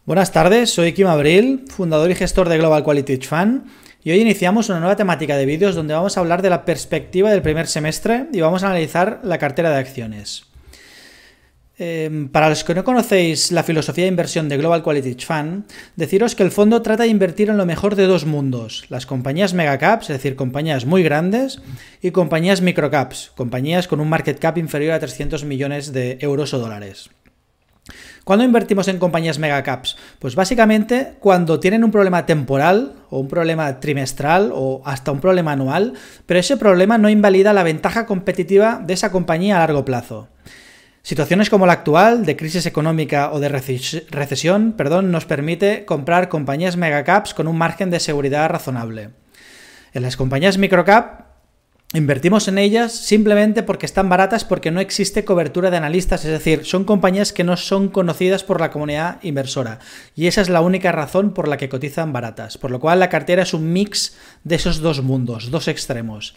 Buenas tardes, soy Kim Abril, fundador y gestor de Global Quality Hedge Fund, y hoy iniciamos una nueva temática de vídeos donde vamos a hablar de la perspectiva del primer semestre y vamos a analizar la cartera de acciones. Para los que no conocéis la filosofía de inversión de Global Quality Hedge Fund, deciros que el fondo trata de invertir en lo mejor de dos mundos, las compañías megacaps, es decir, compañías muy grandes, y compañías microcaps, compañías con un market cap inferior a 300 millones de euros o dólares. ¿Cuándo invertimos en compañías megacaps? Pues básicamente cuando tienen un problema temporal o un problema trimestral o hasta un problema anual, pero ese problema no invalida la ventaja competitiva de esa compañía a largo plazo. Situaciones como la actual, de crisis económica o de recesión, nos permite comprar compañías megacaps con un margen de seguridad razonable. En las compañías microcap invertimos en ellas simplemente porque están baratas, porque no existe cobertura de analistas, es decir, son compañías que no son conocidas por la comunidad inversora y esa es la única razón por la que cotizan baratas, por lo cual la cartera es un mix de esos dos mundos, dos extremos.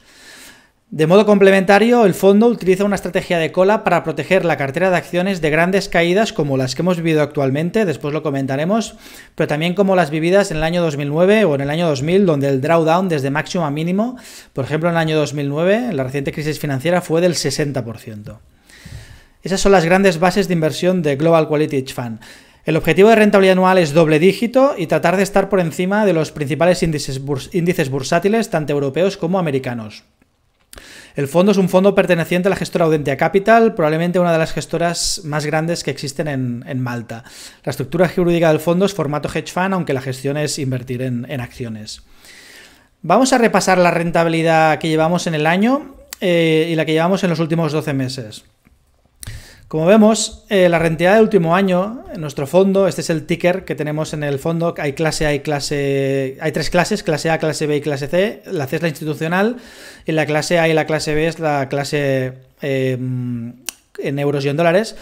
De modo complementario, el fondo utiliza una estrategia de cola para proteger la cartera de acciones de grandes caídas como las que hemos vivido actualmente, después lo comentaremos, pero también como las vividas en el año 2009 o en el año 2000, donde el drawdown desde máximo a mínimo, por ejemplo en el año 2009, en la reciente crisis financiera, fue del 60%. Esas son las grandes bases de inversión de Global Quality Hedge Fund. El objetivo de rentabilidad anual es doble dígito y tratar de estar por encima de los principales índices bursátiles, tanto europeos como americanos. El fondo es un fondo perteneciente a la gestora Audentia Capital, probablemente una de las gestoras más grandes que existen en Malta. La estructura jurídica del fondo es formato hedge fund, aunque la gestión es invertir en acciones. Vamos a repasar la rentabilidad que llevamos en el año y la que llevamos en los últimos 12 meses. Como vemos, la rentabilidad del último año, en nuestro fondo, este es el ticker que tenemos en el fondo, hay clase A hay tres clases, clase A, clase B y clase C. La C es la institucional y la clase A y la clase B es la clase en euros y en dólares.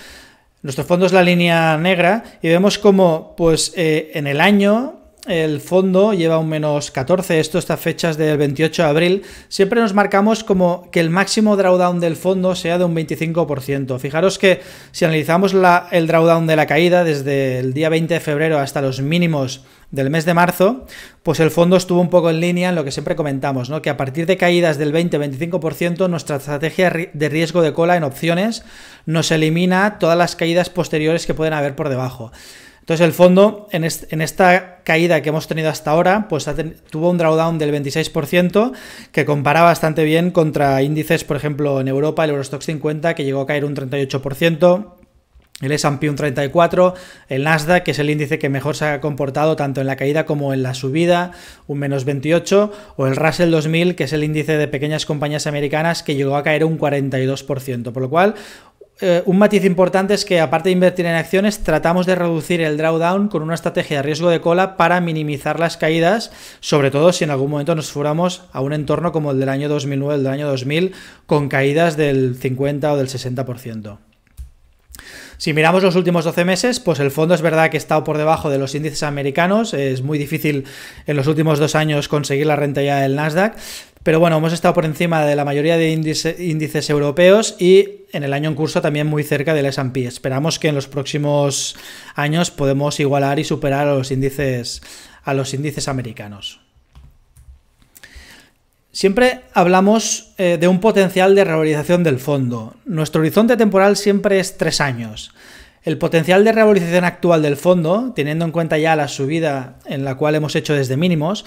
Nuestro fondo es la línea negra y vemos como pues, en el año el fondo lleva un menos 14, estas fechas del 28 de abril, siempre nos marcamos como que el máximo drawdown del fondo sea de un 25%. Fijaros que si analizamos el drawdown de la caída desde el día 20 de febrero hasta los mínimos del mes de marzo, pues el fondo estuvo un poco en línea en lo que siempre comentamos, ¿no? Que a partir de caídas del 20-25%, nuestra estrategia de riesgo de cola en opciones nos elimina todas las caídas posteriores que pueden haber por debajo. Entonces el fondo en esta caída que hemos tenido hasta ahora pues tuvo un drawdown del 26% que compara bastante bien contra índices, por ejemplo en Europa el Eurostoxx 50 que llegó a caer un 38%, el S&P un 34%, el Nasdaq, que es el índice que mejor se ha comportado tanto en la caída como en la subida, un menos 28%, o el Russell 2000, que es el índice de pequeñas compañías americanas que llegó a caer un 42%, por lo cual un matiz importante es que aparte de invertir en acciones tratamos de reducir el drawdown con una estrategia de riesgo de cola para minimizar las caídas, sobre todo si en algún momento nos fuéramos a un entorno como el del año 2009, el del año 2000, con caídas del 50 o del 60%. Si miramos los últimos 12 meses, pues el fondo es verdad que ha estado por debajo de los índices americanos, es muy difícil en los últimos 2 años conseguir la rentabilidad del Nasdaq, pero bueno, hemos estado por encima de la mayoría de índices europeos y en el año en curso también muy cerca del S&P. Esperamos que en los próximos años podemos igualar y superar a los índices americanos. Siempre hablamos de un potencial de revalorización del fondo. Nuestro horizonte temporal siempre es 3 años. El potencial de revalorización actual del fondo, teniendo en cuenta ya la subida en la cual hemos hecho desde mínimos,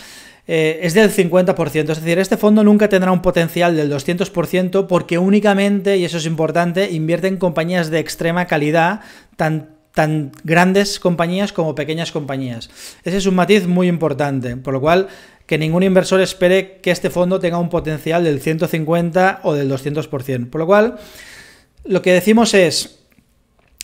es del 50%. Es decir, este fondo nunca tendrá un potencial del 200% porque únicamente, y eso es importante, invierte en compañías de extrema calidad, tan grandes compañías como pequeñas compañías. Ese es un matiz muy importante, por lo cual que ningún inversor espere que este fondo tenga un potencial del 150 o del 200%. Por lo cual, lo que decimos es,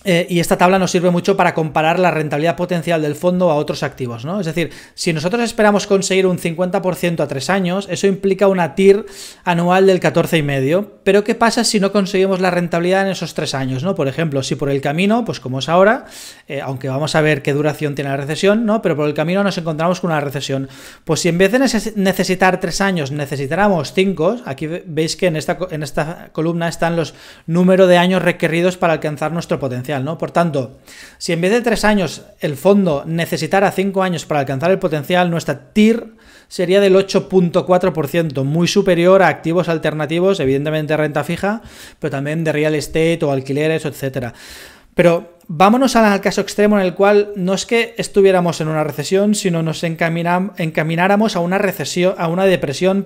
y esta tabla nos sirve mucho para comparar la rentabilidad potencial del fondo a otros activos, ¿no? Es decir, si nosotros esperamos conseguir un 50% a 3 años, eso implica una TIR anual del 14,5%. Pero ¿qué pasa si no conseguimos la rentabilidad en esos 3 años, ¿no? Por ejemplo, si por el camino, pues como es ahora, aunque vamos a ver qué duración tiene la recesión, ¿no? Pero por el camino nos encontramos con una recesión. Pues si en vez de necesitar 3 años necesitáramos 5, aquí veis que en esta columna están los números de años requeridos para alcanzar nuestro potencial. potencial, ¿no? Por tanto, si en vez de 3 años el fondo necesitara 5 años para alcanzar el potencial, nuestra TIR sería del 8,4%, muy superior a activos alternativos, evidentemente renta fija, pero también de real estate o alquileres, etcétera. Pero vámonos al caso extremo en el cual no es que estuviéramos en una recesión, sino nos encamináramos a una recesión, a una depresión,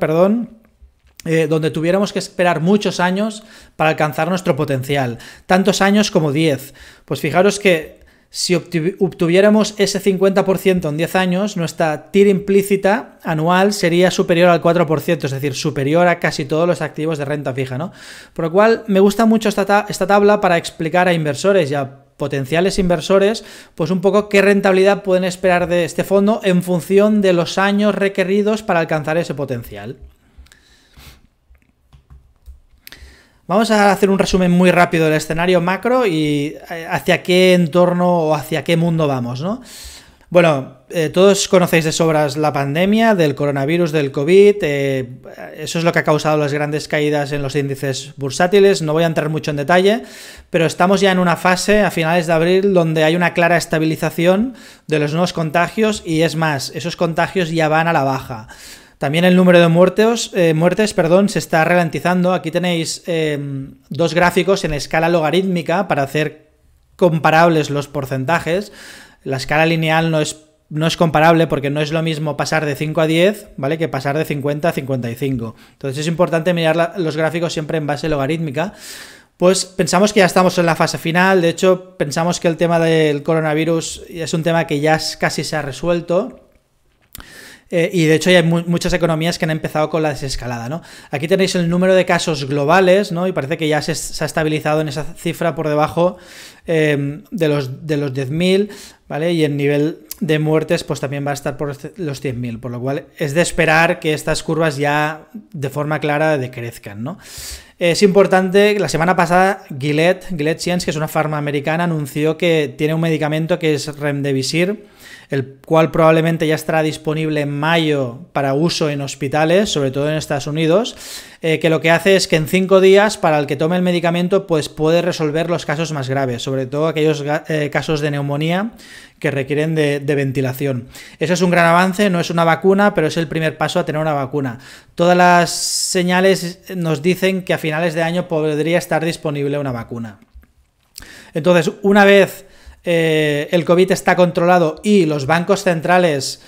donde tuviéramos que esperar muchos años para alcanzar nuestro potencial, tantos años como 10. Pues fijaros que si obtuviéramos ese 50% en 10 años, nuestra TIR implícita anual sería superior al 4%, es decir, superior a casi todos los activos de renta fija, ¿no? Por lo cual me gusta mucho esta tabla para explicar a inversores y a potenciales inversores, pues un poco qué rentabilidad pueden esperar de este fondo en función de los años requeridos para alcanzar ese potencial. Vamos a hacer un resumen muy rápido del escenario macro y hacia qué entorno o hacia qué mundo vamos, ¿no? Bueno, todos conocéis de sobras la pandemia del coronavirus, del COVID, eso es lo que ha causado las grandes caídas en los índices bursátiles, no voy a entrar mucho en detalle, pero estamos ya en una fase a finales de abril donde hay una clara estabilización de los nuevos contagios y es más, esos contagios ya van a la baja. También el número de muertes, se está ralentizando. Aquí tenéis 2 gráficos en escala logarítmica para hacer comparables los porcentajes. La escala lineal no es comparable porque no es lo mismo pasar de 5 a 10, ¿vale?, que pasar de 50 a 55. Entonces es importante mirar los gráficos siempre en base logarítmica. Pues pensamos que ya estamos en la fase final. De hecho, pensamos que el tema del coronavirus es un tema que ya casi se ha resuelto. Y de hecho hay muchas economías que han empezado con la desescalada, ¿no? Aquí tenéis el número de casos globales, ¿no? Y parece que ya se ha estabilizado en esa cifra por debajo de los 10.000, ¿vale? Y el nivel de muertes pues también va a estar por los 100.000, por lo cual es de esperar que estas curvas ya de forma clara decrezcan, ¿no? Es importante, la semana pasada Gilead Sciences, que es una farma americana, anunció que tiene un medicamento que es Remdesivir, el cual probablemente ya estará disponible en mayo para uso en hospitales, sobre todo en Estados Unidos, que lo que hace es que en 5 días, para el que tome el medicamento, pues puede resolver los casos más graves, sobre todo aquellos casos de neumonía que requieren de ventilación. Eso es un gran avance, no es una vacuna, pero es el primer paso a tener una vacuna. Todas las señales nos dicen que a finales de año podría estar disponible una vacuna. Entonces, una vez el COVID está controlado y los bancos centrales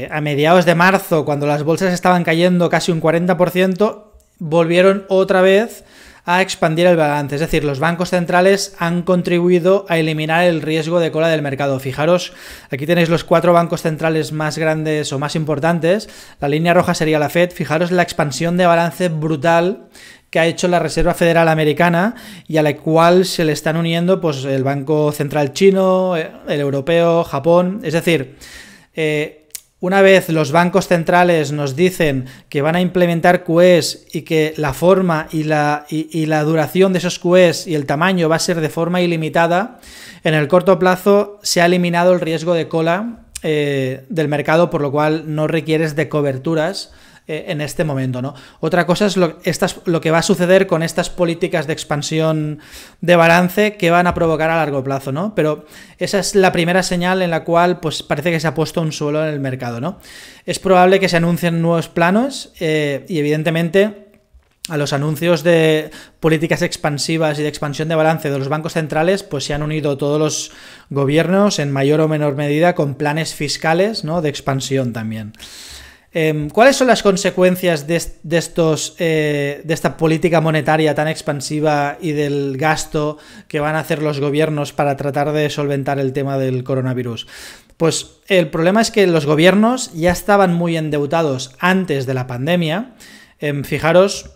a mediados de marzo, cuando las bolsas estaban cayendo casi un 40%, volvieron otra vez a expandir el balance. Es decir, los bancos centrales han contribuido a eliminar el riesgo de cola del mercado. Fijaros, aquí tenéis los 4 bancos centrales más grandes o más importantes. La línea roja sería la Fed. Fijaros la expansión de balance brutal que ha hecho la Reserva Federal Americana y a la cual se le están uniendo pues el Banco Central Chino, el Europeo, Japón. Es decir, una vez los bancos centrales nos dicen que van a implementar QEs y que la forma y la duración de esos QEs y el tamaño va a ser de forma ilimitada, en el corto plazo se ha eliminado el riesgo de cola del mercado, por lo cual no requieres de coberturas en este momento, ¿no? Otra cosa es lo que va a suceder con estas políticas de expansión de balance que van a provocar a largo plazo, ¿no? Pero esa es la primera señal en la cual pues parece que se ha puesto un suelo en el mercado, ¿no? Es probable que se anuncien nuevos planos y evidentemente a los anuncios de políticas expansivas y de expansión de balance de los bancos centrales pues se han unido todos los gobiernos en mayor o menor medida con planes fiscales, ¿no?, de expansión también. ¿Cuáles son las consecuencias de esta política monetaria tan expansiva y del gasto que van a hacer los gobiernos para tratar de solventar el tema del coronavirus? Pues el problema es que los gobiernos ya estaban muy endeudados antes de la pandemia. Fijaros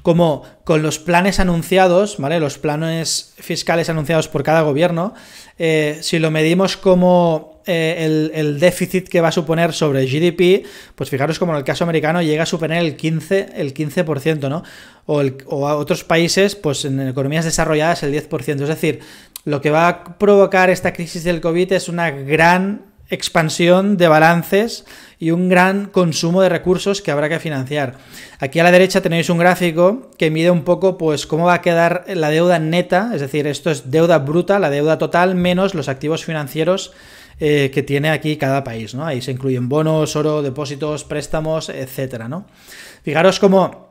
como con los planes anunciados, ¿vale?, los planes fiscales anunciados por cada gobierno, si lo medimos como el déficit que va a suponer sobre GDP, pues fijaros como en el caso americano llega a superar el 15%, ¿no? O a otros países, pues en economías desarrolladas el 10%. Es decir, lo que va a provocar esta crisis del COVID es una gran expansión de balances y un gran consumo de recursos que habrá que financiar. Aquí a la derecha tenéis un gráfico que mide un poco pues cómo va a quedar la deuda neta, es decir, esto es deuda bruta, la deuda total menos los activos financieros que tiene aquí cada país, ¿no? Ahí se incluyen bonos, oro, depósitos, préstamos, etcétera, ¿no? Fijaros cómo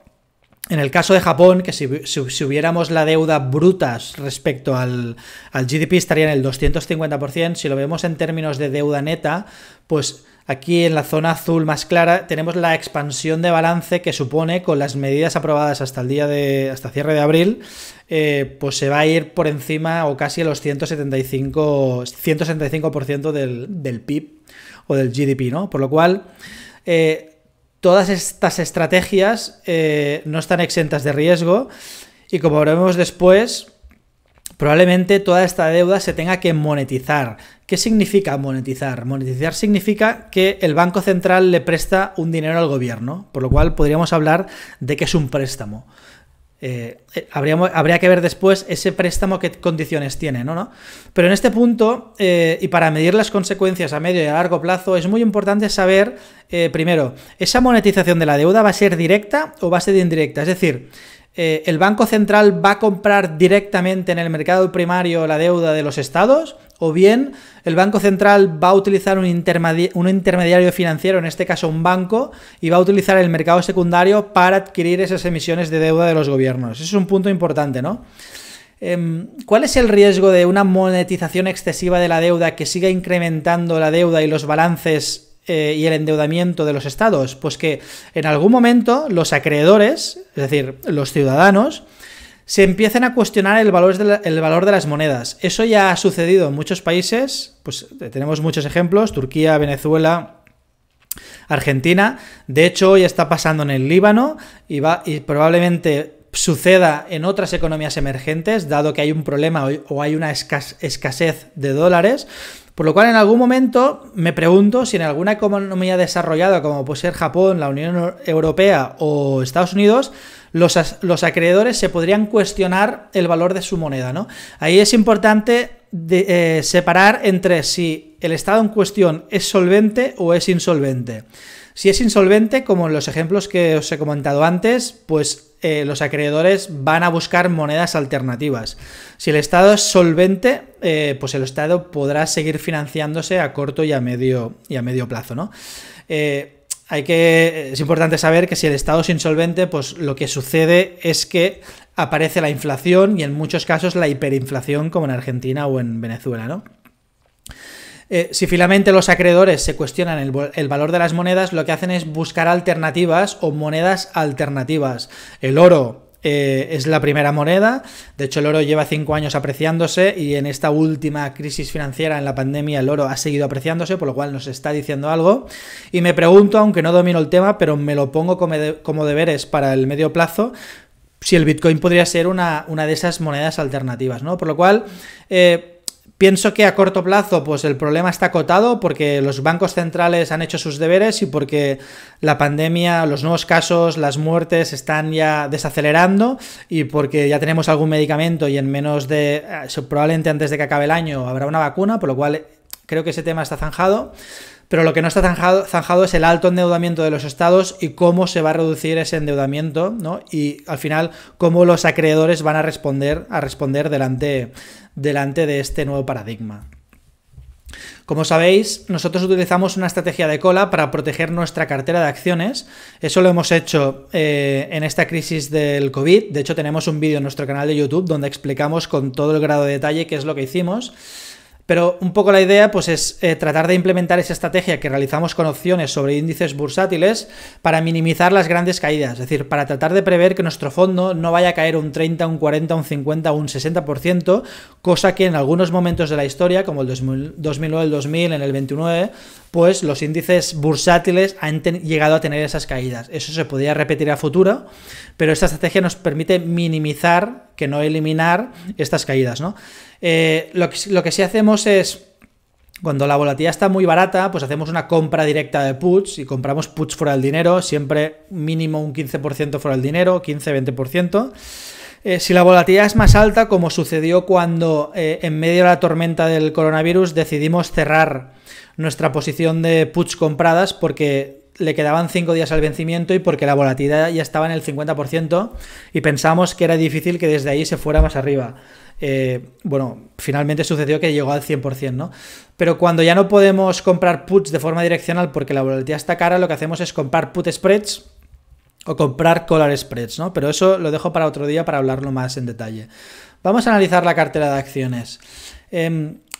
en el caso de Japón, que si hubiéramos la deuda bruta respecto al GDP estaría en el 250%, si lo vemos en términos de deuda neta, pues aquí en la zona azul más clara tenemos la expansión de balance que supone, con las medidas aprobadas hasta cierre de abril, pues se va a ir por encima o casi a los 175% del PIB o del GDP, ¿no? Por lo cual, todas estas estrategias no están exentas de riesgo y, como veremos después, probablemente toda esta deuda se tenga que monetizar. ¿Qué significa monetizar? Monetizar significa que el Banco Central le presta un dinero al gobierno, por lo cual podríamos hablar de que es un préstamo. Habría que ver después ese préstamo qué condiciones tiene, ¿no? Pero en este punto, y para medir las consecuencias a medio y a largo plazo, es muy importante saber, primero, ¿esa monetización de la deuda va a ser directa o va a ser indirecta? Es decir, ¿el Banco Central va a comprar directamente en el mercado primario la deuda de los estados? ¿O bien el Banco Central va a utilizar un intermediario financiero, en este caso un banco, y va a utilizar el mercado secundario para adquirir esas emisiones de deuda de los gobiernos? Ese es un punto importante, ¿no? ¿Cuál es el riesgo de una monetización excesiva de la deuda que siga incrementando la deuda y los balances y el endeudamiento de los estados? Pues que en algún momento los acreedores, es decir, los ciudadanos, se empiecen a cuestionar el valor de las monedas. Eso ya ha sucedido en muchos países, pues tenemos muchos ejemplos: Turquía, Venezuela, Argentina. De hecho, hoy está pasando en el Líbano y probablemente suceda en otras economías emergentes, dado que hay un problema o hay una escasez de dólares. Por lo cual, en algún momento me pregunto si en alguna economía desarrollada, como puede ser Japón, la Unión Europea o Estados Unidos, los acreedores se podrían cuestionar el valor de su moneda, ¿no? Ahí es importante separar entre si el Estado en cuestión es solvente o es insolvente. Si es insolvente, como en los ejemplos que os he comentado antes, pues los acreedores van a buscar monedas alternativas. Si el Estado es solvente, pues el Estado podrá seguir financiándose a corto y a medio plazo, ¿no? Es importante saber que si el Estado es insolvente, pues lo que sucede es que aparece la inflación y en muchos casos la hiperinflación, como en Argentina o en Venezuela, ¿no? Si finalmente los acreedores se cuestionan el valor de las monedas, lo que hacen es buscar alternativas o monedas alternativas. El oro es la primera moneda. De hecho, el oro lleva 5 años apreciándose y en esta última crisis financiera, en la pandemia, el oro ha seguido apreciándose, por lo cual nos está diciendo algo. Y me pregunto, aunque no domino el tema, pero me lo pongo como deberes para el medio plazo, si el Bitcoin podría ser una de esas monedas alternativas, ¿no? Por lo cual, pienso que a corto plazo pues el problema está acotado porque los bancos centrales han hecho sus deberes y porque la pandemia, los nuevos casos, las muertes están ya desacelerando y porque ya tenemos algún medicamento y en menos de, probablemente antes de que acabe el año, habrá una vacuna, por lo cual creo que ese tema está zanjado. Pero lo que no está zanjado es el alto endeudamiento de los estados y cómo se va a reducir ese endeudamiento, ¿no? Y al final cómo los acreedores van a responder delante de este nuevo paradigma. Como sabéis, nosotros utilizamos una estrategia de cola para proteger nuestra cartera de acciones. Eso lo hemos hecho en esta crisis del COVID. De hecho, tenemos un vídeo en nuestro canal de YouTube donde explicamos con todo el grado de detalle qué es lo que hicimos. Pero un poco la idea pues es tratar de implementar esa estrategia que realizamos con opciones sobre índices bursátiles para minimizar las grandes caídas, es decir, para tratar de prever que nuestro fondo no vaya a caer un 30, un 40, un 50 o un 60%, cosa que en algunos momentos de la historia, como el 2009, el 2000, en el 29, pues los índices bursátiles han llegado a tener esas caídas. Eso se podría repetir a futuro, pero esta estrategia nos permite minimizar, que no eliminar, estas caídas, ¿no? Lo que sí hacemos es, cuando la volatilidad está muy barata, pues hacemos una compra directa de puts y compramos puts fuera del dinero, siempre mínimo un 15% fuera del dinero, 15-20%. Si la volatilidad es más alta, como sucedió cuando en medio de la tormenta del coronavirus decidimos cerrar nuestra posición de puts compradas porque le quedaban 5 días al vencimiento y porque la volatilidad ya estaba en el 50% y pensamos que era difícil que desde ahí se fuera más arriba. Bueno, finalmente sucedió que llegó al 100%, ¿no? Pero cuando ya no podemos comprar puts de forma direccional porque la volatilidad está cara, lo que hacemos es comprar put spreads o comprar collar spreads, ¿no? Pero eso lo dejo para otro día para hablarlo más en detalle. Vamos a analizar la cartera de acciones.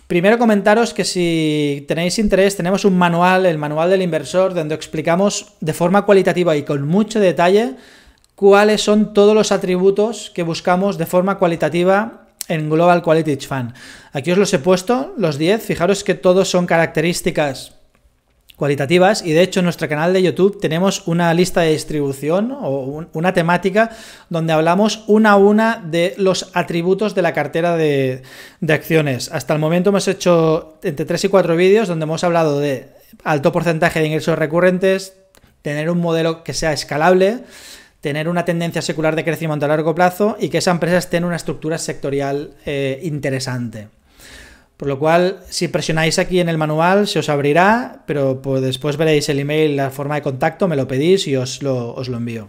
Primero comentaros que si tenéis interés, tenemos un manual, el manual del inversor, donde explicamos de forma cualitativa y con mucho detalle cuáles son todos los atributos que buscamos de forma cualitativa en Global Quality Fund. Aquí os los he puesto, los 10, fijaros que todos son características cualitativas y de hecho en nuestro canal de YouTube tenemos una lista de distribución o una temática donde hablamos una a una de los atributos de la cartera de acciones. Hasta el momento hemos hecho entre 3 y 4 vídeos donde hemos hablado de alto porcentaje de ingresos recurrentes, tener un modelo que sea escalable, tener una tendencia secular de crecimiento a largo plazo y que esa empresa esté en una estructura sectorial interesante. Por lo cual, si presionáis aquí en el manual, se os abrirá, pero pues después veréis el email, la forma de contacto, me lo pedís y os lo envío.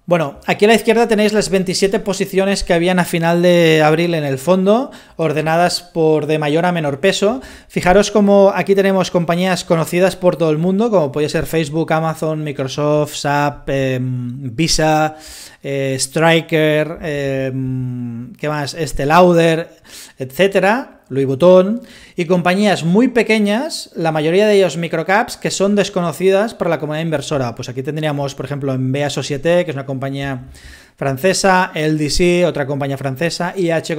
Bueno, aquí a la izquierda tenéis las 27 posiciones que habían a final de abril en el fondo, ordenadas por de mayor a menor peso. Fijaros como aquí tenemos compañías conocidas por todo el mundo, como puede ser Facebook, Amazon, Microsoft, SAP, Visa, Stryker, ¿qué más? Estée Lauder, etcétera, Louis Vuitton, y compañías muy pequeñas, la mayoría de ellos microcaps, que son desconocidas para la comunidad inversora. Pues aquí tendríamos, por ejemplo, Envea Société, que es una compañía francesa, LDC, otra compañía francesa, IH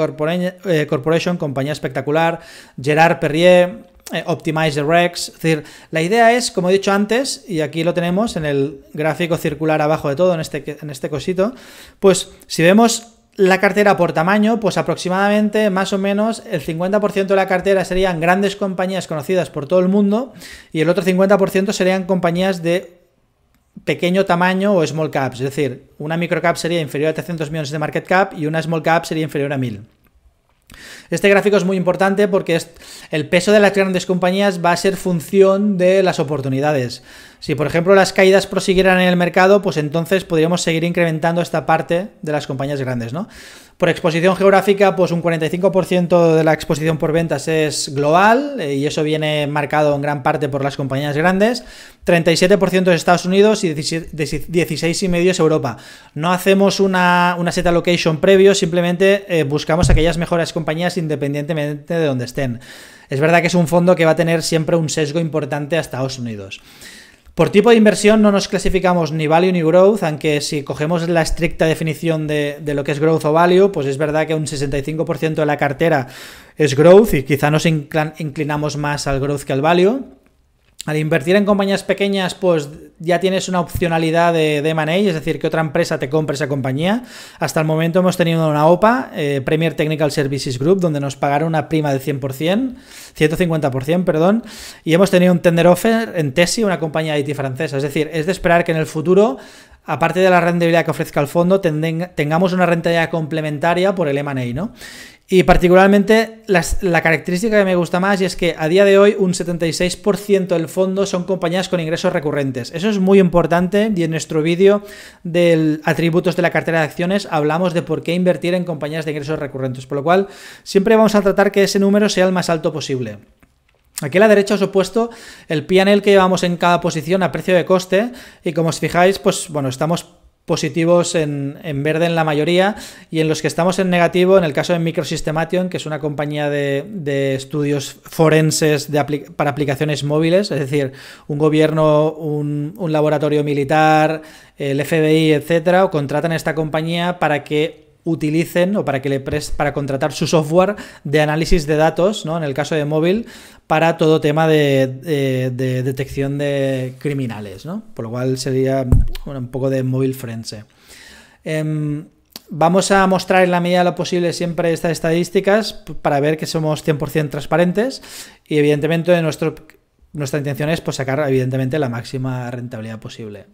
Corporation, compañía espectacular, Gerard Perrier, Optimize the Rex. Es decir, la idea es, como he dicho antes, y aquí lo tenemos en el gráfico circular abajo de todo, en este cosito, pues si vemos la cartera por tamaño, pues aproximadamente más o menos el 50% de la cartera serían grandes compañías conocidas por todo el mundo y el otro 50% serían compañías de pequeño tamaño o small caps, es decir, una microcap sería inferior a 300 millones de market cap y una small cap sería inferior a 1000. Este gráfico es muy importante porque el peso de las grandes compañías va a ser función de las oportunidades. Si, por ejemplo, las caídas prosiguieran en el mercado, pues entonces podríamos seguir incrementando esta parte de las compañías grandes, ¿no? Por exposición geográfica, pues un 45% de la exposición por ventas es global y eso viene marcado en gran parte por las compañías grandes. 37% es Estados Unidos y 16,5% es Europa. No hacemos una set allocation previo, simplemente buscamos aquellas mejores compañías independientemente de donde estén. Es verdad que es un fondo que va a tener siempre un sesgo importante a Estados Unidos. Por tipo de inversión no nos clasificamos ni value ni growth, aunque si cogemos la estricta definición de lo que es growth o value, pues es verdad que un 65% de la cartera es growth y quizá nos inclinamos más al growth que al value. Al invertir en compañías pequeñas, pues ya tienes una opcionalidad de M&A, es decir, que otra empresa te compre esa compañía. Hasta el momento hemos tenido una OPA, Premier Technical Services Group, donde nos pagaron una prima del 150%, perdón, y hemos tenido un tender offer en Tesi, una compañía IT francesa. Es decir, es de esperar que en el futuro, aparte de la rentabilidad que ofrezca el fondo, tengamos una rentabilidad complementaria por el M&A, ¿no? Y particularmente la característica que me gusta más y es que a día de hoy un 76% del fondo son compañías con ingresos recurrentes. Eso es muy importante y en nuestro vídeo de atributos de la cartera de acciones hablamos de por qué invertir en compañías de ingresos recurrentes, por lo cual siempre vamos a tratar que ese número sea el más alto posible. Aquí a la derecha os he puesto el P&L que llevamos en cada posición a precio de coste y como os fijáis, pues bueno, estamos positivos en verde en la mayoría y en los que estamos en negativo, en el caso de Microsystemation, que es una compañía de estudios forenses para aplicaciones móviles, es decir, un gobierno, un laboratorio militar, el FBI, etcétera, o contratan a esta compañía para que utilicen o para contratar su software de análisis de datos, ¿no? En el caso de móvil, para todo tema de detección de criminales, ¿no? Por lo cual sería un poco de móvil forense. Vamos a mostrar en la medida de lo posible siempre estas estadísticas para ver que somos 100% transparentes y evidentemente nuestra intención es pues, sacar evidentemente la máxima rentabilidad posible.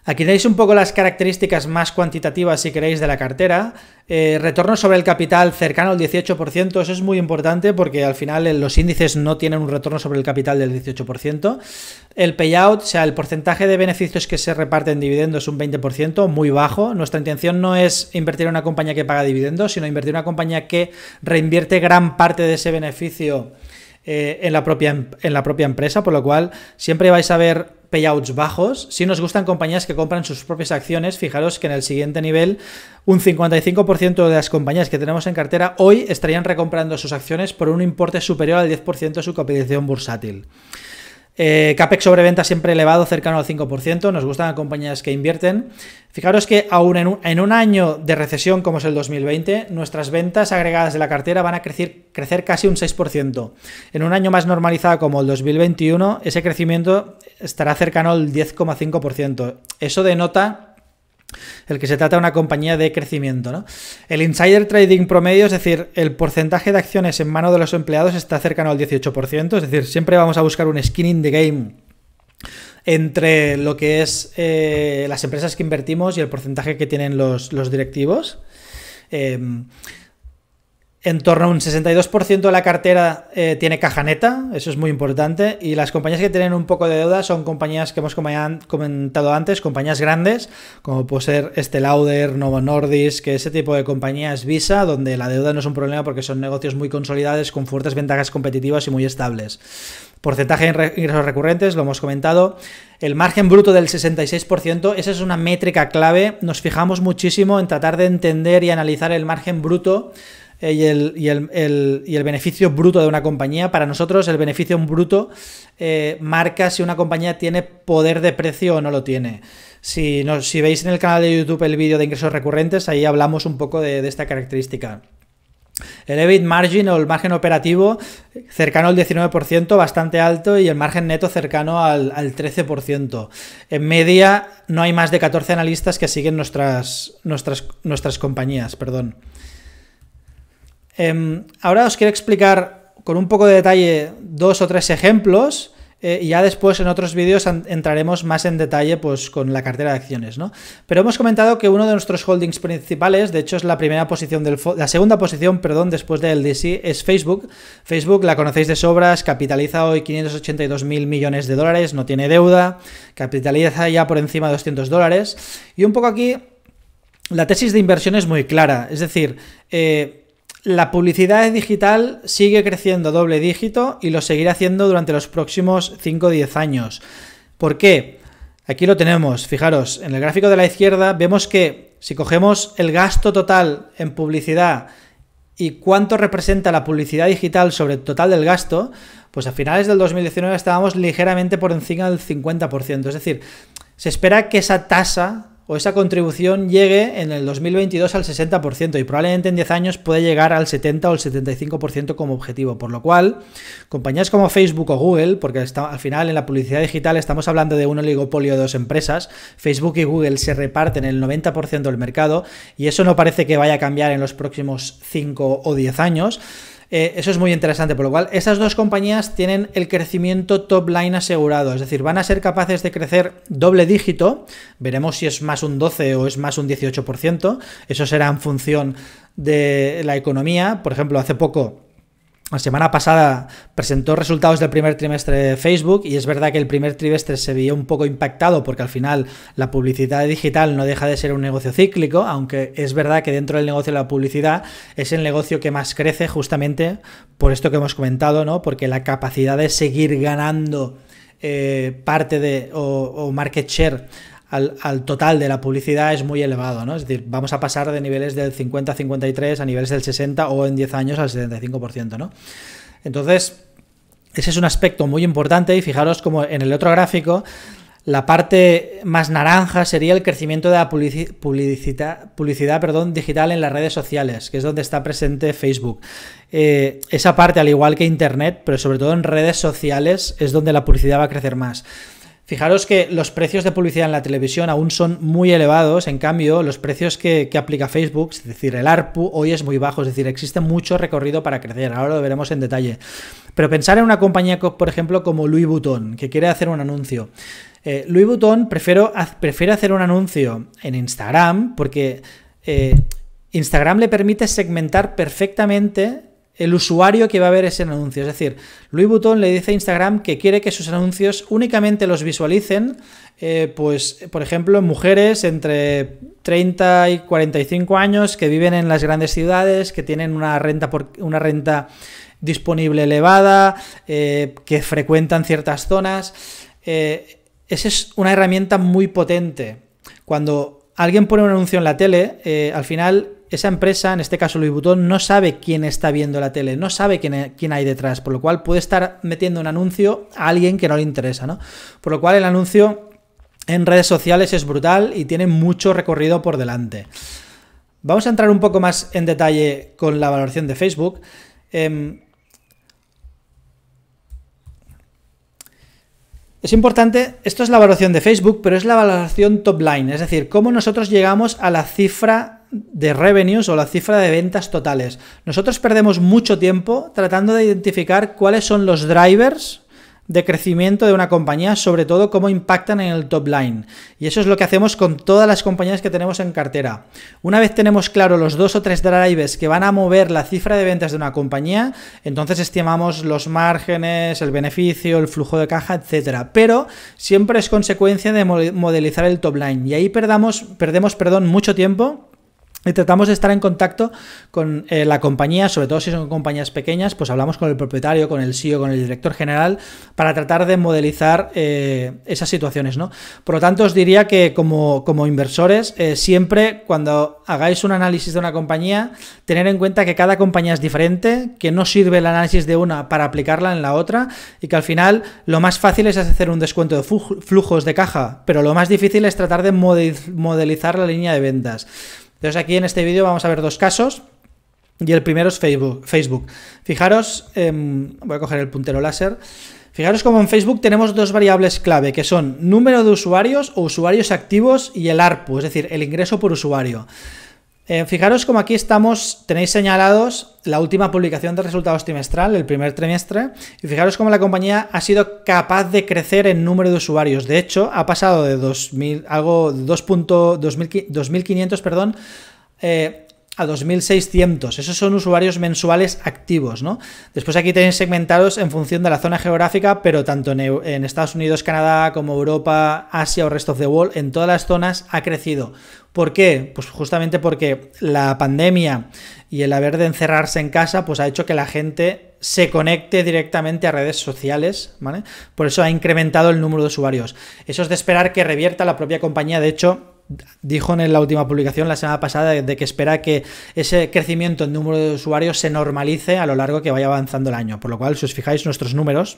Aquí tenéis un poco las características más cuantitativas, si queréis, de la cartera. Retorno sobre el capital cercano al 18%, eso es muy importante porque al final los índices no tienen un retorno sobre el capital del 18%. El payout, o sea, el porcentaje de beneficios que se reparte en dividendos es un 20%, muy bajo. Nuestra intención no es invertir en una compañía que paga dividendos, sino invertir en una compañía que reinvierte gran parte de ese beneficio en la propia empresa, por lo cual siempre vais a ver payouts bajos. Si nos gustan compañías que compran sus propias acciones, fijaros que en el siguiente nivel un 55% de las compañías que tenemos en cartera hoy estarían recomprando sus acciones por un importe superior al 10% de su capitalización bursátil. CAPEX sobre venta siempre elevado, cercano al 5%. Nos gustan las compañías que invierten. Fijaros que aún en un año de recesión como es el 2020, nuestras ventas agregadas de la cartera van a crecer casi un 6%. En un año más normalizado como el 2021, ese crecimiento estará cercano al 10,5%. Eso denota el que se trata de una compañía de crecimiento, ¿no? El insider trading promedio, es decir, el porcentaje de acciones en mano de los empleados está cercano al 18%, es decir, siempre vamos a buscar un skin in the game entre lo que es las empresas que invertimos y el porcentaje que tienen los directivos. En torno a un 62% de la cartera tiene caja neta, eso es muy importante, y las compañías que tienen un poco de deuda son compañías que hemos comentado antes, compañías grandes, como puede ser Estée Lauder, Novo Nordisk, que ese tipo de compañías Visa, donde la deuda no es un problema porque son negocios muy consolidados, con fuertes ventajas competitivas y muy estables. Porcentaje de ingresos recurrentes, lo hemos comentado. El margen bruto del 66%, esa es una métrica clave. Nos fijamos muchísimo en tratar de entender y analizar el margen bruto y el beneficio bruto de una compañía. Para nosotros el beneficio bruto marca si una compañía tiene poder de precio o no lo tiene. Si veis en el canal de YouTube el vídeo de ingresos recurrentes, ahí hablamos un poco de esta característica. El EBIT margin o el margen operativo cercano al 19%, bastante alto, y el margen neto cercano al 13%. En media no hay más de 14 analistas que siguen nuestras compañías, perdón. Ahora os quiero explicar con un poco de detalle 2 o 3 ejemplos y ya después en otros vídeos entraremos más en detalle pues con la cartera de acciones, ¿no? Pero hemos comentado que uno de nuestros holdings principales, de hecho es la segunda posición, perdón, después del LDC, es Facebook. Facebook la conocéis de sobras, capitaliza hoy 582.000 millones de dólares, no tiene deuda, capitaliza ya por encima de 200 dólares. Y un poco aquí la tesis de inversión es muy clara, es decir, la publicidad digital sigue creciendo doble dígito y lo seguirá haciendo durante los próximos 5 o 10 años. ¿Por qué? Aquí lo tenemos, fijaros, en el gráfico de la izquierda vemos que si cogemos el gasto total en publicidad y cuánto representa la publicidad digital sobre el total del gasto, pues a finales del 2019 estábamos ligeramente por encima del 50%. Es decir, se espera que esa tasa o esa contribución llegue en el 2022 al 60% y probablemente en 10 años puede llegar al 70 o el 75% como objetivo, por lo cual compañías como Facebook o Google, porque al final en la publicidad digital estamos hablando de un oligopolio de 2 empresas, Facebook y Google se reparten el 90% del mercado y eso no parece que vaya a cambiar en los próximos 5 o 10 años. Eso es muy interesante, por lo cual esas dos compañías tienen el crecimiento top line asegurado, es decir, van a ser capaces de crecer doble dígito, veremos si es más un 12 o es más un 18%, eso será en función de la economía. Por ejemplo, hace poco, la semana pasada, presentó resultados del primer trimestre de Facebook y es verdad que el primer trimestre se vio un poco impactado porque al final la publicidad digital no deja de ser un negocio cíclico, aunque es verdad que dentro del negocio de la publicidad es el negocio que más crece justamente por esto que hemos comentado, ¿no? Porque la capacidad de seguir ganando parte de o market share al total de la publicidad es muy elevado, ¿no? Es decir, vamos a pasar de niveles del 50-53 a niveles del 60 o en 10 años al 75%, ¿no? Entonces, ese es un aspecto muy importante y fijaros como en el otro gráfico la parte más naranja sería el crecimiento de la publicidad digital en las redes sociales, que es donde está presente Facebook. Esa parte, al igual que Internet, pero sobre todo en redes sociales, es donde la publicidad va a crecer más. Fijaros que los precios de publicidad en la televisión aún son muy elevados, en cambio los precios que aplica Facebook, es decir, el ARPU, hoy es muy bajo, es decir, existe mucho recorrido para crecer, ahora lo veremos en detalle. Pero pensar en una compañía, por ejemplo, como Louis Vuitton, que quiere hacer un anuncio. Louis Vuitton prefiere hacer un anuncio en Instagram porque Instagram le permite segmentar perfectamente el usuario que va a ver ese anuncio. Es decir, Louis Vuitton le dice a Instagram que quiere que sus anuncios únicamente los visualicen, pues, por ejemplo, mujeres entre 30 y 45 años que viven en las grandes ciudades, que tienen una renta disponible elevada, que frecuentan ciertas zonas. Esa es una herramienta muy potente. Cuando alguien pone un anuncio en la tele, al final esa empresa, en este caso Louis Vuitton, no sabe quién está viendo la tele, no sabe quién hay detrás, por lo cual puede estar metiendo un anuncio a alguien que no le interesa, ¿no? Por lo cual el anuncio en redes sociales es brutal y tiene mucho recorrido por delante. Vamos a entrar un poco más en detalle con la valoración de Facebook. Es importante, esto es la valoración de Facebook, pero es la valoración top line, es decir, cómo nosotros llegamos a la cifra de revenues o la cifra de ventas totales. Nosotros perdemos mucho tiempo tratando de identificar cuáles son los drivers de crecimiento de una compañía, sobre todo cómo impactan en el top line. Y eso es lo que hacemos con todas las compañías que tenemos en cartera. Una vez tenemos claro los 2 o 3 drivers que van a mover la cifra de ventas de una compañía, entonces estimamos los márgenes, el beneficio, el flujo de caja, etcétera. Pero siempre es consecuencia de modelizar el top line. Y ahí perdemos mucho tiempo. Y tratamos de estar en contacto con la compañía, sobre todo si son compañías pequeñas, pues hablamos con el propietario, con el CEO, con el director general, para tratar de modelizar esas situaciones, ¿no? Por lo tanto, os diría que como inversores, siempre cuando hagáis un análisis de una compañía, tener en cuenta que cada compañía es diferente, que no sirve el análisis de una para aplicarla en la otra, y que al final lo más fácil es hacer un descuento de flujos de caja, pero lo más difícil es tratar de modelizar la línea de ventas. Entonces aquí en este vídeo vamos a ver 2 casos y el primero es Facebook. Fijaros, voy a coger el puntero láser. Fijaros como en Facebook tenemos 2 variables clave que son número de usuarios o usuarios activos y el ARPU, es decir, el ingreso por usuario. Fijaros como aquí tenéis señalados la última publicación de resultados trimestral, el primer trimestre, y fijaros cómo la compañía ha sido capaz de crecer en número de usuarios. De hecho, ha pasado de 2.500, a 2.600. Esos son usuarios mensuales activos, ¿no? Después aquí tenéis segmentados en función de la zona geográfica, pero tanto en Estados Unidos, Canadá, como Europa, Asia o Rest of the World, en todas las zonas ha crecido. ¿Por qué? Pues justamente porque la pandemia y el haber de encerrarse en casa pues ha hecho que la gente se conecte directamente a redes sociales, ¿vale? Por eso ha incrementado el número de usuarios. Eso es de esperar que revierta la propia compañía. De hecho, dijo en la última publicación la semana pasada de que espera que ese crecimiento en número de usuarios se normalice a lo largo que vaya avanzando el año. Por lo cual, si os fijáis, nuestros números,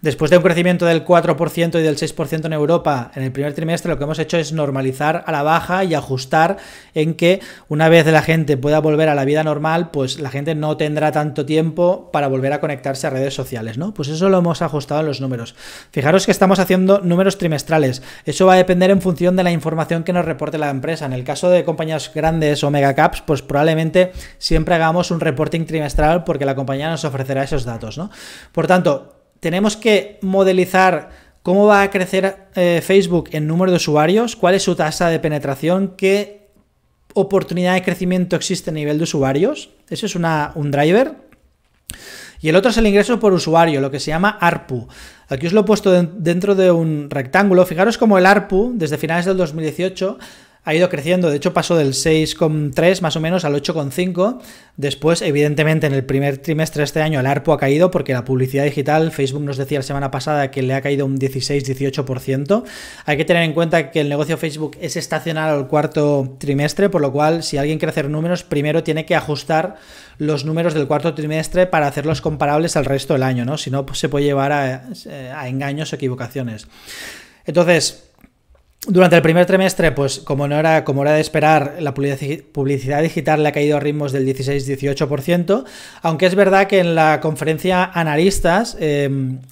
después de un crecimiento del 4% y del 6% en Europa en el primer trimestre, lo que hemos hecho es normalizar a la baja y ajustar en que una vez la gente pueda volver a la vida normal, pues la gente no tendrá tanto tiempo para volver a conectarse a redes sociales, ¿no? Pues eso lo hemos ajustado en los números. Fijaros que estamos haciendo números trimestrales. Eso va a depender en función de la información que nos reporte la empresa. En el caso de compañías grandes o megacaps, pues probablemente siempre hagamos un reporting trimestral porque la compañía nos ofrecerá esos datos, ¿no? Por tanto, tenemos que modelizar cómo va a crecer Facebook en número de usuarios, cuál es su tasa de penetración, qué oportunidad de crecimiento existe a nivel de usuarios. Eso es un driver. Y el otro es el ingreso por usuario, lo que se llama ARPU. Aquí os lo he puesto dentro de un rectángulo. Fijaros cómo el ARPU, desde finales del 2018, ha ido creciendo. De hecho, pasó del 6,3 más o menos al 8,5. Después, evidentemente, en el primer trimestre de este año el ARPU ha caído porque la publicidad digital, Facebook nos decía la semana pasada que le ha caído un 16-18%. Hay que tener en cuenta que el negocio Facebook es estacional al cuarto trimestre, por lo cual, si alguien quiere hacer números, primero tiene que ajustar los números del cuarto trimestre para hacerlos comparables al resto del año, ¿no? Si no, pues se puede llevar a engaños o equivocaciones. Entonces, durante el primer trimestre, pues como era de esperar, la publicidad digital le ha caído a ritmos del 16-18%, aunque es verdad que en la conferencia analistas,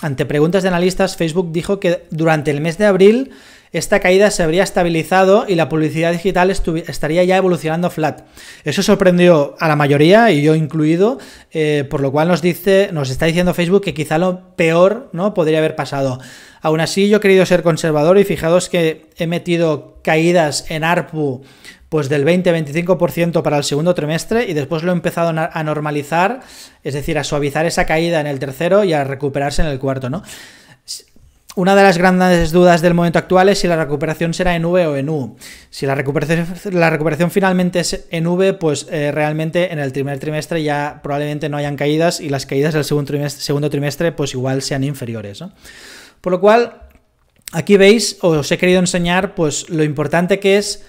ante preguntas de analistas, Facebook dijo que durante el mes de abril esta caída se habría estabilizado y la publicidad digital estaría ya evolucionando flat. Eso sorprendió a la mayoría, y yo incluido, por lo cual nos está diciendo Facebook que quizá lo peor, ¿no?, podría haber pasado. Aún así, yo he querido ser conservador y fijaos que he metido caídas en ARPU pues del 20-25% para el segundo trimestre, y después lo he empezado a normalizar, es decir, a suavizar esa caída en el tercero y a recuperarse en el cuarto, ¿no? Una de las grandes dudas del momento actual es si la recuperación será en V o en U. Si la recuperación finalmente es en V, pues realmente en el primer trimestre ya probablemente no hayan caídas, y las caídas del segundo trimestre pues igual sean inferiores, ¿no? Por lo cual, aquí veis, os he querido enseñar pues lo importante que es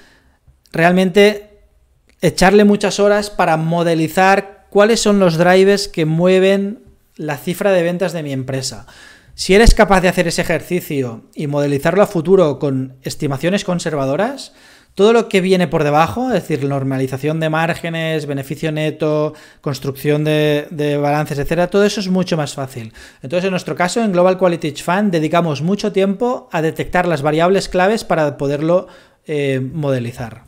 realmente echarle muchas horas para modelizar cuáles son los drivers que mueven la cifra de ventas de mi empresa. Si eres capaz de hacer ese ejercicio y modelizarlo a futuro con estimaciones conservadoras, todo lo que viene por debajo, es decir, normalización de márgenes, beneficio neto, construcción de balances, etcétera, todo eso es mucho más fácil. Entonces, en nuestro caso, en Global Quality Hedge Fund, dedicamos mucho tiempo a detectar las variables claves para poderlo modelizar.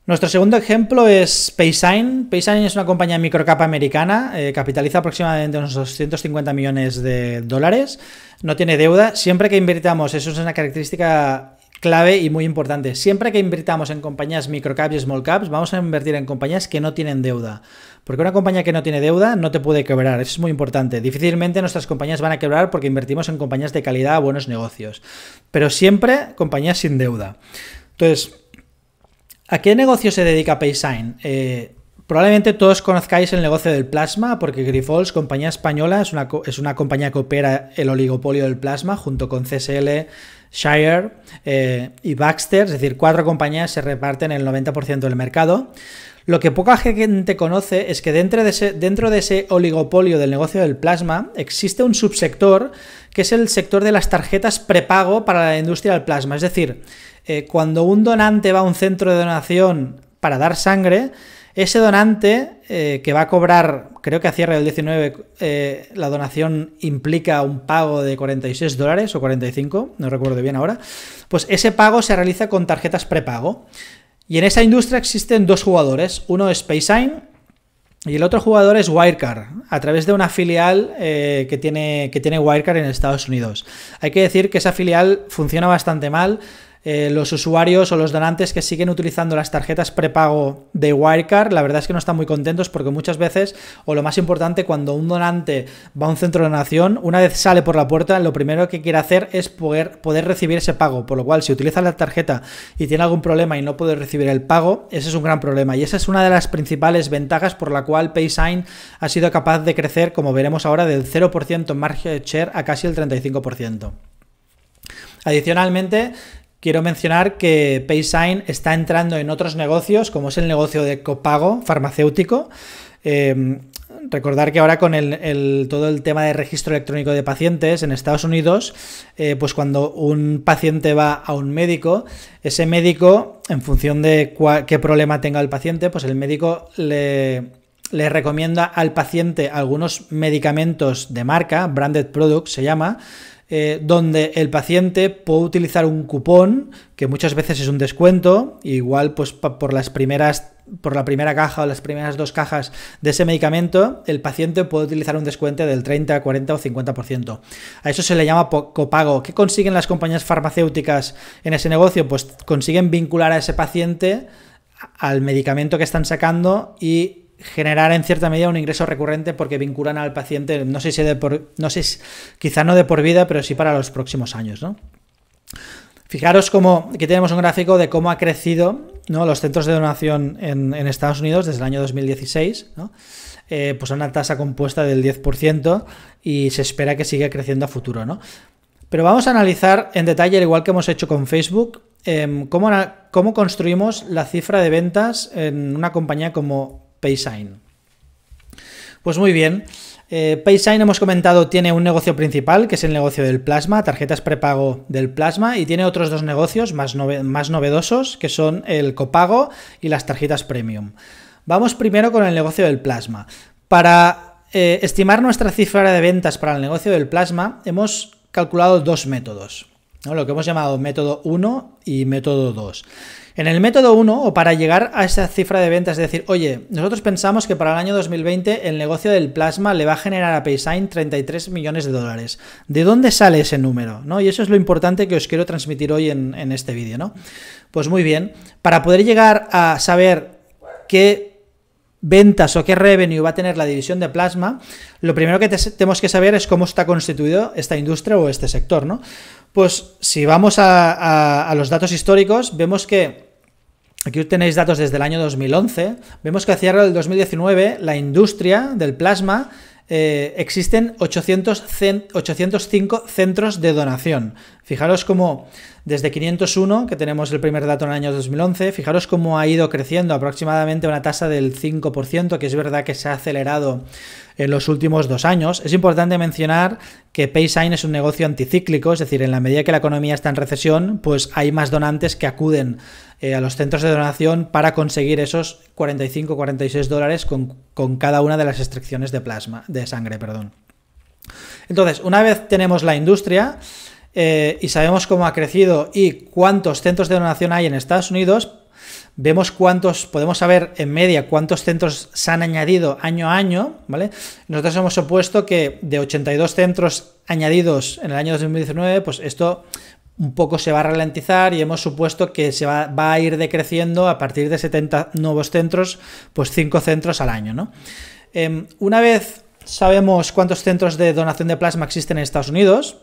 Nuestro segundo ejemplo es Paysign. Paysign es una compañía microcap americana, capitaliza aproximadamente unos 250 millones de dólares, no tiene deuda. Siempre que invirtamos, eso es una característica clave y muy importante, siempre que invirtamos en compañías microcaps y small caps, vamos a invertir en compañías que no tienen deuda, porque una compañía que no tiene deuda no te puede quebrar, eso es muy importante. Difícilmente nuestras compañías van a quebrar porque invertimos en compañías de calidad, buenos negocios, pero siempre compañías sin deuda. Entonces, ¿a qué negocio se dedica Paysign? Probablemente todos conozcáis el negocio del plasma, porque Grifols, compañía española, es una compañía que opera el oligopolio del plasma junto con CSL, Shire y Baxter, es decir, 4 compañías se reparten el 90% del mercado. Lo que poca gente conoce es que dentro de ese oligopolio del negocio del plasma existe un subsector que es el sector de las tarjetas prepago para la industria del plasma. Es decir, cuando un donante va a un centro de donación para dar sangre, ese donante que va a cobrar, creo que a cierre del 19, la donación implica un pago de $46 o 45, no recuerdo bien ahora, pues ese pago se realiza con tarjetas prepago. Y en esa industria existen dos jugadores, uno es Paysign y el otro jugador es Wirecard, a través de una filial que tiene Wirecard en Estados Unidos. Hay que decir que esa filial funciona bastante mal. Los usuarios o los donantes que siguen utilizando las tarjetas prepago de Wirecard, la verdad es que no están muy contentos, porque muchas veces, o lo más importante, cuando un donante va a un centro de donación, una vez sale por la puerta, lo primero que quiere hacer es poder recibir ese pago, por lo cual si utiliza la tarjeta y tiene algún problema y no puede recibir el pago, ese es un gran problema, y esa es una de las principales ventajas por la cual Paysign ha sido capaz de crecer, como veremos ahora, del 0% en market share a casi el 35%. Adicionalmente, quiero mencionar que Paysign está entrando en otros negocios, como es el negocio de copago farmacéutico. Recordar que ahora con todo el tema de registro electrónico de pacientes en Estados Unidos, pues cuando un paciente va a un médico, ese médico, en función de qué problema tenga el paciente, pues el médico le recomienda al paciente algunos medicamentos de marca, branded products se llama, donde el paciente puede utilizar un cupón, que muchas veces es un descuento, igual pues por la primera caja o las primeras 2 cajas de ese medicamento, el paciente puede utilizar un descuento del 30, 40 o 50%. A eso se le llama copago. ¿Qué consiguen las compañías farmacéuticas en ese negocio? Pues consiguen vincular a ese paciente al medicamento que están sacando y generar en cierta medida un ingreso recurrente, porque vinculan al paciente, quizá no de por vida, pero sí para los próximos años, ¿no? Fijaros cómo aquí tenemos un gráfico de cómo ha crecido, ¿no?, los centros de donación en Estados Unidos desde el año 2016, ¿no? Pues a una tasa compuesta del 10%, y se espera que siga creciendo a futuro, ¿no? Pero vamos a analizar en detalle, al igual que hemos hecho con Facebook, cómo construimos la cifra de ventas en una compañía como Paysign. Pues muy bien, Paysign, hemos comentado, tiene un negocio principal, que es el negocio del plasma, tarjetas prepago del plasma, y tiene otros 2 negocios más novedosos, que son el copago y las tarjetas premium. Vamos primero con el negocio del plasma. Para estimar nuestra cifra de ventas para el negocio del plasma, hemos calculado dos métodos, ¿no? Lo que hemos llamado método 1 y método 2. En el método 1, o para llegar a esa cifra de ventas, es decir, oye, nosotros pensamos que para el año 2020 el negocio del plasma le va a generar a Paysign 33 millones de dólares. ¿De dónde sale ese número? ¿No? Y eso es lo importante que os quiero transmitir hoy en este vídeo, ¿no? Pues muy bien, para poder llegar a saber qué ventas o qué revenue va a tener la división de plasma, lo primero que tenemos que saber es cómo está constituido esta industria o este sector, ¿no? Pues si vamos a los datos históricos, vemos que aquí tenéis datos desde el año 2011, vemos que a cierre del 2019 la industria del plasma existen 805 centros de donación. Fijaros cómo desde 501, que tenemos el primer dato en el año 2011, fijaros cómo ha ido creciendo aproximadamente una tasa del 5%, que es verdad que se ha acelerado en los últimos 2 años. Es importante mencionar que Paysign es un negocio anticíclico, es decir, en la medida que la economía está en recesión, pues hay más donantes que acuden a los centros de donación para conseguir esos 45-46 dólares con cada una de las extracciones de plasma, de sangre, perdón. Entonces, una vez tenemos la industria y sabemos cómo ha crecido y cuántos centros de donación hay en Estados Unidos, vemos podemos saber en media cuántos centros se han añadido año a año, ¿vale? Nosotros hemos supuesto que de 82 centros añadidos en el año 2019, pues esto un poco se va a ralentizar y hemos supuesto que va a ir decreciendo a partir de 70 nuevos centros, pues 5 centros al año, ¿no? Una vez sabemos cuántos centros de donación de plasma existen en Estados Unidos,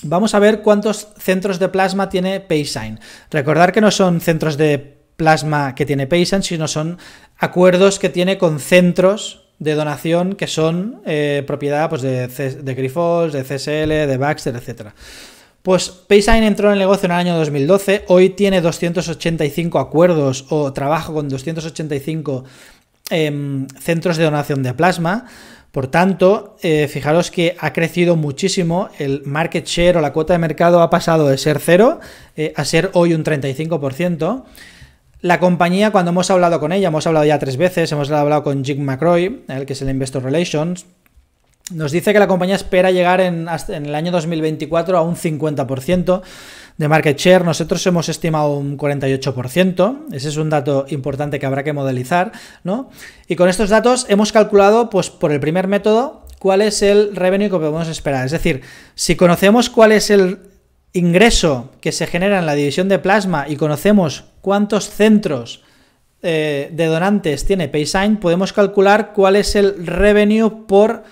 vamos a ver cuántos centros de plasma tiene Paysign. Recordar que no son centros de plasma que tiene Paysign, sino son acuerdos que tiene con centros de donación que son propiedad pues, de Grifols, de CSL, de Baxter, etc. Pues Paysign entró en el negocio en el año 2012, hoy tiene 285 acuerdos o trabaja con 285 centros de donación de plasma. Por tanto, fijaros que ha crecido muchísimo, el market share o la cuota de mercado ha pasado de ser 0 a ser hoy un 35%. La compañía, cuando hemos hablado con ella, hemos hablado ya 3 veces, hemos hablado con Jim McRoy, que es el Investor Relations, nos dice que la compañía espera llegar en el año 2024 a un 50% de market share. Nosotros hemos estimado un 48%. Ese es un dato importante que habrá que modelizar, ¿no? Y con estos datos hemos calculado, pues por el primer método, cuál es el revenue que podemos esperar. Es decir, si conocemos cuál es el ingreso que se genera en la división de plasma y conocemos cuántos centros de donantes tiene Paysign, podemos calcular cuál es el revenue por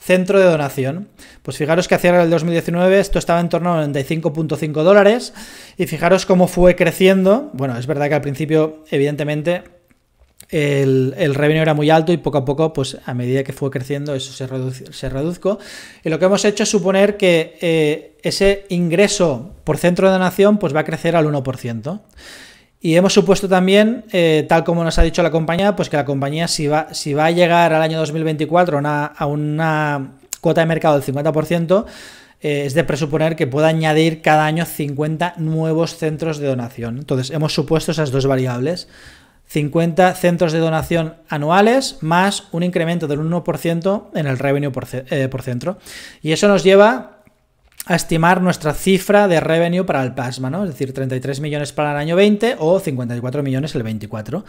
centro de donación. Pues fijaros que a cierre del 2019 esto estaba en torno a 95.5 dólares y fijaros cómo fue creciendo. Bueno, es verdad que al principio, evidentemente, el revenue era muy alto y poco a poco, pues a medida que fue creciendo, eso se redujo. Y lo que hemos hecho es suponer que ese ingreso por centro de donación pues va a crecer al 1%. Y hemos supuesto también, tal como nos ha dicho la compañía, pues que la compañía si va a llegar al año 2024 a una cuota de mercado del 50%, es de presuponer que pueda añadir cada año 50 nuevos centros de donación. Entonces hemos supuesto esas dos variables, 50 centros de donación anuales más un incremento del 1% en el revenue por centro. Y eso nos lleva a estimar nuestra cifra de revenue para el plasma, ¿no? Es decir, 33 millones para el año 20 o 54 millones el 24.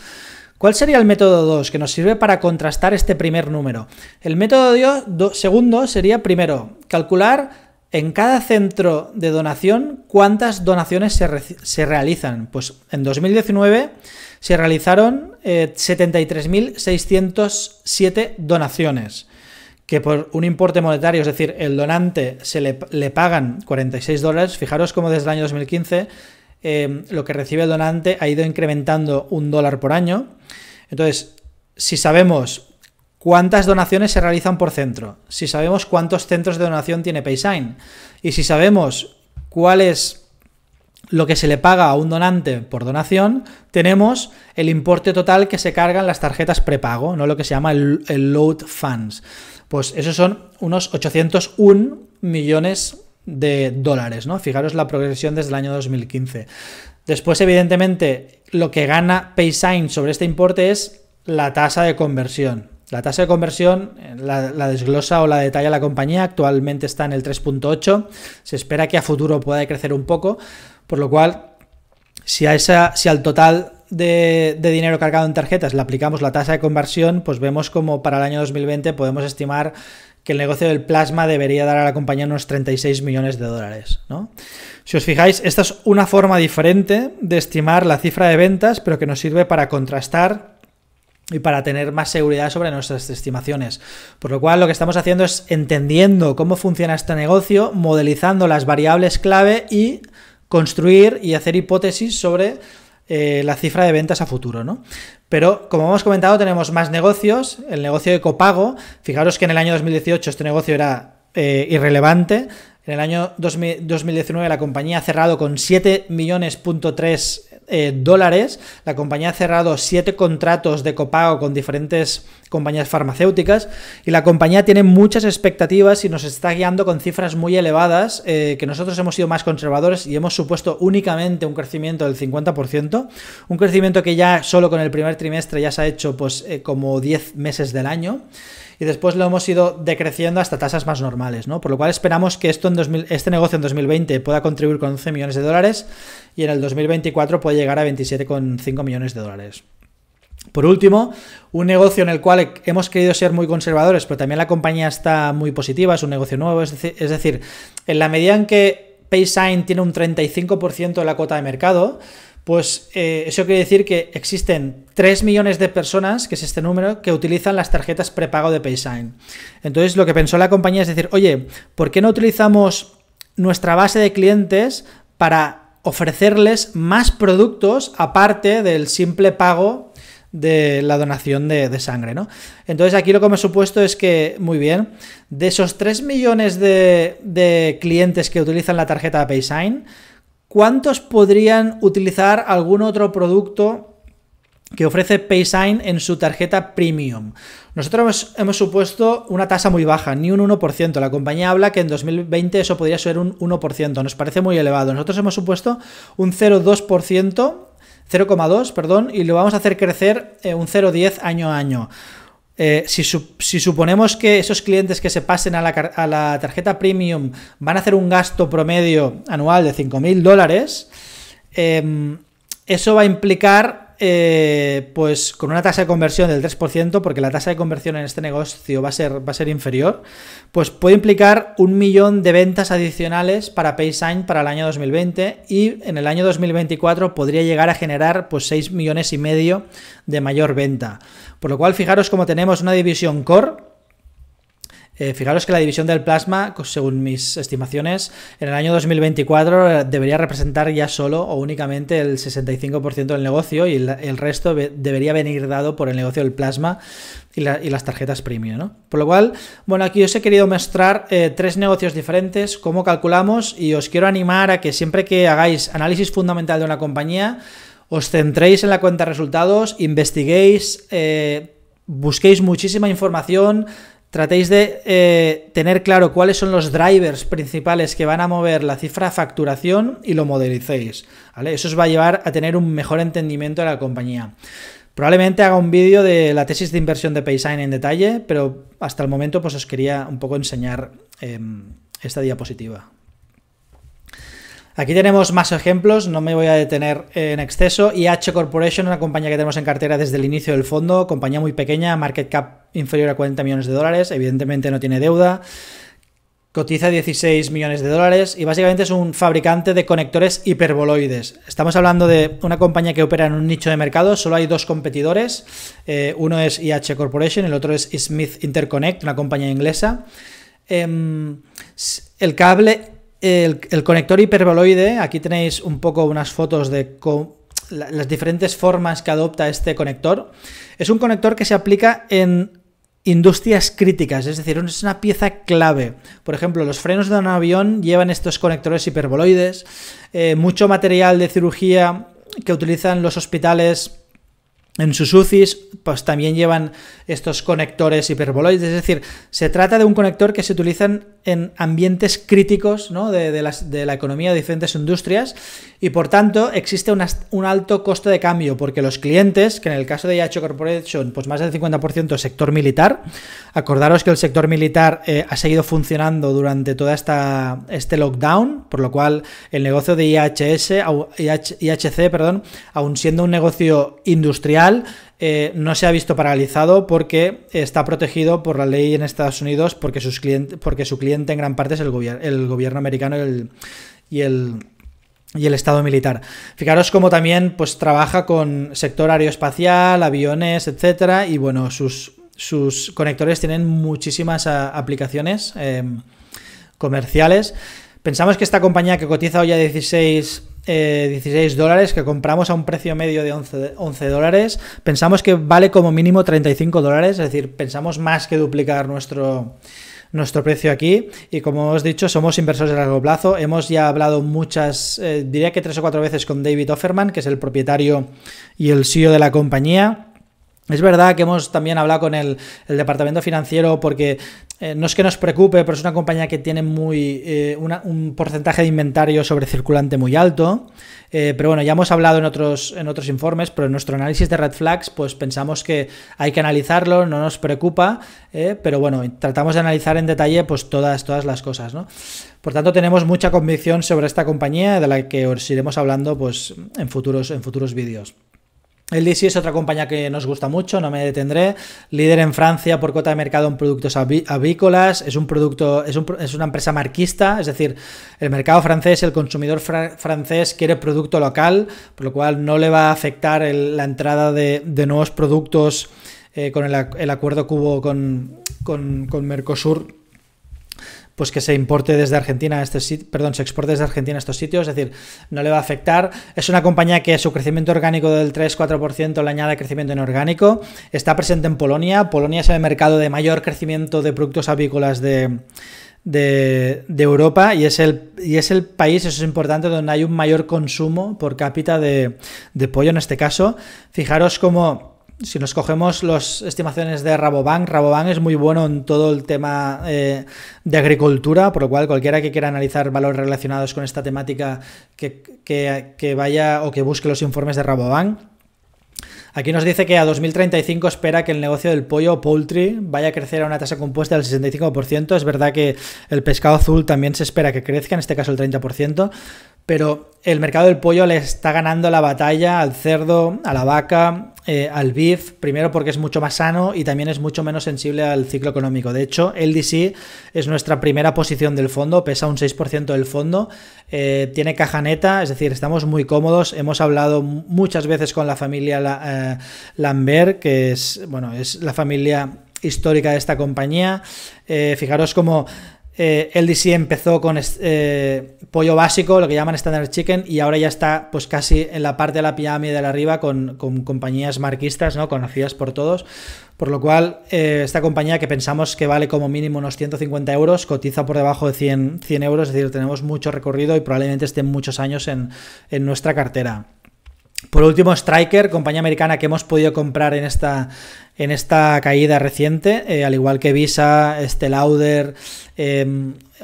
¿Cuál sería el método 2 que nos sirve para contrastar este primer número? El método segundo sería, primero, calcular en cada centro de donación cuántas donaciones se realizan. Pues en 2019 se realizaron 73.607 donaciones, que por un importe monetario, es decir, el donante le pagan 46 dólares. Fijaros cómo desde el año 2015 lo que recibe el donante ha ido incrementando $1 por año. Entonces, si sabemos cuántas donaciones se realizan por centro, si sabemos cuántos centros de donación tiene Paysign y si sabemos cuál es lo que se le paga a un donante por donación, tenemos el importe total que se cargan las tarjetas prepago, no lo que se llama el load funds. Pues esos son unos 801 millones de dólares, ¿no? Fijaros la progresión desde el año 2015. Después, evidentemente, lo que gana Paysign sobre este importe es la tasa de conversión. La tasa de conversión la desglosa o la detalla la compañía, actualmente está en el 3.8, se espera que a futuro pueda crecer un poco, por lo cual si al total de dinero cargado en tarjetas le aplicamos la tasa de conversión, pues vemos como para el año 2020 podemos estimar que el negocio del plasma debería dar a la compañía unos 36 millones de dólares, ¿no? Si os fijáis, esta es una forma diferente de estimar la cifra de ventas, pero que nos sirve para contrastar y para tener más seguridad sobre nuestras estimaciones. Por lo cual lo que estamos haciendo es entendiendo cómo funciona este negocio, modelizando las variables clave y construir y hacer hipótesis sobre la cifra de ventas a futuro, ¿no? Pero, como hemos comentado, tenemos más negocios. El negocio de copago, fijaros que en el año 2018 este negocio era irrelevante. En el año 2019 la compañía ha cerrado con 7,3 millones dólares. La compañía ha cerrado 7 contratos de copago con diferentes compañías farmacéuticas y la compañía tiene muchas expectativas y nos está guiando con cifras muy elevadas, que nosotros hemos sido más conservadores y hemos supuesto únicamente un crecimiento del 50%, un crecimiento que ya solo con el primer trimestre ya se ha hecho pues como 10 meses del año. Y después lo hemos ido decreciendo hasta tasas más normales, ¿no? Por lo cual esperamos que este negocio en 2020 pueda contribuir con 11 millones de dólares y en el 2024 puede llegar a 27,5 millones de dólares. Por último, un negocio en el cual hemos querido ser muy conservadores, pero también la compañía está muy positiva, es un negocio nuevo, es decir, en la medida en que PaySign tiene un 35% de la cuota de mercado, pues eso quiere decir que existen 3 millones de personas, que es este número, que utilizan las tarjetas prepago de PaySign. Entonces lo que pensó la compañía es decir, oye, ¿por qué no utilizamos nuestra base de clientes para ofrecerles más productos aparte del simple pago de la donación de sangre, ¿no? Entonces aquí lo que me he supuesto es que, muy bien, de esos 3 millones de clientes que utilizan la tarjeta de PaySign, ¿cuántos podrían utilizar algún otro producto que ofrece PaySign en su tarjeta Premium? Nosotros hemos supuesto una tasa muy baja, ni un 1%. La compañía habla que en 2020 eso podría ser un 1%. Nos parece muy elevado. Nosotros hemos supuesto un 0,2%, perdón, y lo vamos a hacer crecer un 0,10 año a año. Si suponemos que esos clientes que se pasen a la tarjeta Premium van a hacer un gasto promedio anual de $5,000, eso va a implicar pues con una tasa de conversión del 3%, porque la tasa de conversión en este negocio va a ser inferior, pues puede implicar 1 millón de ventas adicionales para PaySign para el año 2020 y en el año 2024 podría llegar a generar pues 6,5 millones de mayor venta. Por lo cual, fijaros cómo tenemos una división core. Fijaros que la división del plasma, según mis estimaciones, en el año 2024 debería representar ya solo o únicamente el 65% del negocio y el resto debería venir dado por el negocio del plasma y las tarjetas premium, ¿no? Por lo cual, bueno, aquí os he querido mostrar 3 negocios diferentes, cómo calculamos, y os quiero animar a que siempre que hagáis análisis fundamental de una compañía, os centréis en la cuenta de resultados, investiguéis, busquéis muchísima información, tratéis de tener claro cuáles son los drivers principales que van a mover la cifra de facturación y lo modelicéis, ¿vale? Eso os va a llevar a tener un mejor entendimiento de la compañía. Probablemente haga un vídeo de la tesis de inversión de PaySign en detalle, pero hasta el momento pues os quería un poco enseñar esta diapositiva. Aquí tenemos más ejemplos, no me voy a detener en exceso. IH Corporation, una compañía que tenemos en cartera desde el inicio del fondo, compañía muy pequeña, market cap inferior a 40 millones de dólares, evidentemente no tiene deuda, cotiza 16 millones de dólares y básicamente es un fabricante de conectores hiperboloides. Estamos hablando de una compañía que opera en un nicho de mercado, solo hay 2 competidores, uno es IH Corporation, el otro es Smith Interconnect, una compañía inglesa. El conector hiperboloide, aquí tenéis un poco unas fotos de las diferentes formas que adopta este conector. Es un conector que se aplica en industrias críticas, es decir, es una pieza clave. Por ejemplo, los frenos de un avión llevan estos conectores hiperboloides, mucho material de cirugía que utilizan los hospitales en sus UCIs, pues también llevan estos conectores hiperboloides, es decir, se trata de un conector que se utiliza en ambientes críticos, ¿no? de la economía de diferentes industrias, y por tanto existe un alto costo de cambio, porque los clientes, que en el caso de IHO Corporation, pues más del 50% sector militar, acordaros que el sector militar ha seguido funcionando durante toda este lockdown, por lo cual el negocio de IHC, aun siendo un negocio industrial, no se ha visto paralizado porque está protegido por la ley en Estados Unidos, porque su cliente en gran parte es el gobierno americano y el Estado militar. Fijaros cómo también pues trabaja con sector aeroespacial, aviones, etcétera, y bueno, sus conectores tienen muchísimas aplicaciones comerciales. Pensamos que esta compañía, que cotiza hoy a 16 dólares, que compramos a un precio medio de 11 dólares, pensamos que vale como mínimo 35 dólares, es decir, pensamos más que duplicar nuestro precio aquí, y como os he dicho, somos inversores a largo plazo. Hemos ya hablado diría que 3 o 4 veces con David Offerman, que es el propietario y el CEO de la compañía. Es verdad que hemos también hablado con el departamento financiero, porque no es que nos preocupe, pero es una compañía que tiene un porcentaje de inventario sobre circulante muy alto. Pero bueno, ya hemos hablado en otros informes, pero en nuestro análisis de red flags pues pensamos que hay que analizarlo, no nos preocupa, pero bueno, tratamos de analizar en detalle pues todas las cosas, ¿no? Por tanto, tenemos mucha convicción sobre esta compañía, de la que os iremos hablando pues en futuros vídeos. LDC es otra compañía que nos gusta mucho, no me detendré. Líder en Francia por cuota de mercado en productos avícolas. Es una empresa marquista, es decir, el mercado francés, el consumidor francés quiere producto local, por lo cual no le va a afectar la entrada de nuevos productos con el acuerdo que hubo con Mercosur, pues que se importe desde Argentina se exporte desde Argentina a estos sitios, es decir, no le va a afectar. Es una compañía que su crecimiento orgánico del 3-4% le añade crecimiento inorgánico. Está presente en Polonia. Polonia es el mercado de mayor crecimiento de productos avícolas de Europa, y es el país, eso es importante, donde hay un mayor consumo por cápita de pollo en este caso. Fijaros cómo, si nos cogemos las estimaciones de Rabobank es muy bueno en todo el tema de agricultura, por lo cual cualquiera que quiera analizar valores relacionados con esta temática que vaya o que busque los informes de Rabobank. Aquí nos dice que a 2035 espera que el negocio del pollo poultry vaya a crecer a una tasa compuesta del 65%. Es verdad que el pescado azul también se espera que crezca, en este caso el 30%, pero el mercado del pollo le está ganando la batalla al cerdo, a la vaca, al beef, primero porque es mucho más sano y también es mucho menos sensible al ciclo económico. De hecho, LDC es nuestra primera posición del fondo, pesa un 6% del fondo, tiene caja neta, es decir, estamos muy cómodos. Hemos hablado muchas veces con la familia Lambert, que es la familia histórica de esta compañía. Fijaros cómo LDC empezó con pollo básico, lo que llaman Standard Chicken, y ahora ya está pues casi en la parte de la pirámide de arriba con compañías marquistas, ¿no?, conocidas por todos. Por lo cual, esta compañía, que pensamos que vale como mínimo unos 150 euros, cotiza por debajo de 100 euros, es decir, tenemos mucho recorrido y probablemente estén muchos años en nuestra cartera. Por último, Stryker, compañía americana que hemos podido comprar en esta caída reciente, al igual que Visa, Estée Lauder,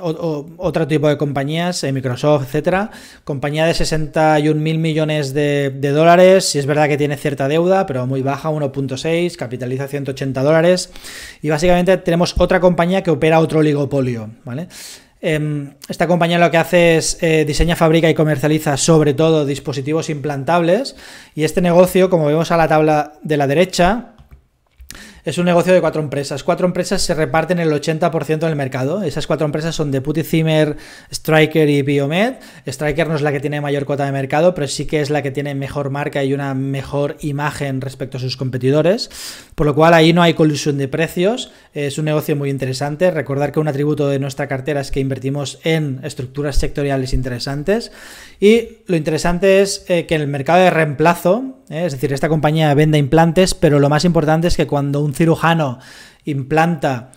otro tipo de compañías, Microsoft, etcétera. Compañía de 61.000 millones de dólares. Sí, es verdad que tiene cierta deuda, pero muy baja, 1.6, capitaliza 180 dólares. Y básicamente tenemos otra compañía que opera otro oligopolio, ¿vale? Esta compañía lo que hace es diseña, fabrica y comercializa sobre todo dispositivos implantables, y este negocio, como vemos a la tabla de la derecha, es un negocio de 4 empresas. 4 empresas se reparten el 80% del mercado. Esas 4 empresas son Deputy Zimmer, Stryker y Biomed. Stryker no es la que tiene mayor cuota de mercado, pero sí que es la que tiene mejor marca y una mejor imagen respecto a sus competidores. Por lo cual ahí no hay colusión de precios. Es un negocio muy interesante. Recordar que un atributo de nuestra cartera es que invertimos en estructuras sectoriales interesantes. Y lo interesante es que en el mercado de reemplazo, es decir, esta compañía vende implantes, pero lo más importante es que cuando un cirujano implanta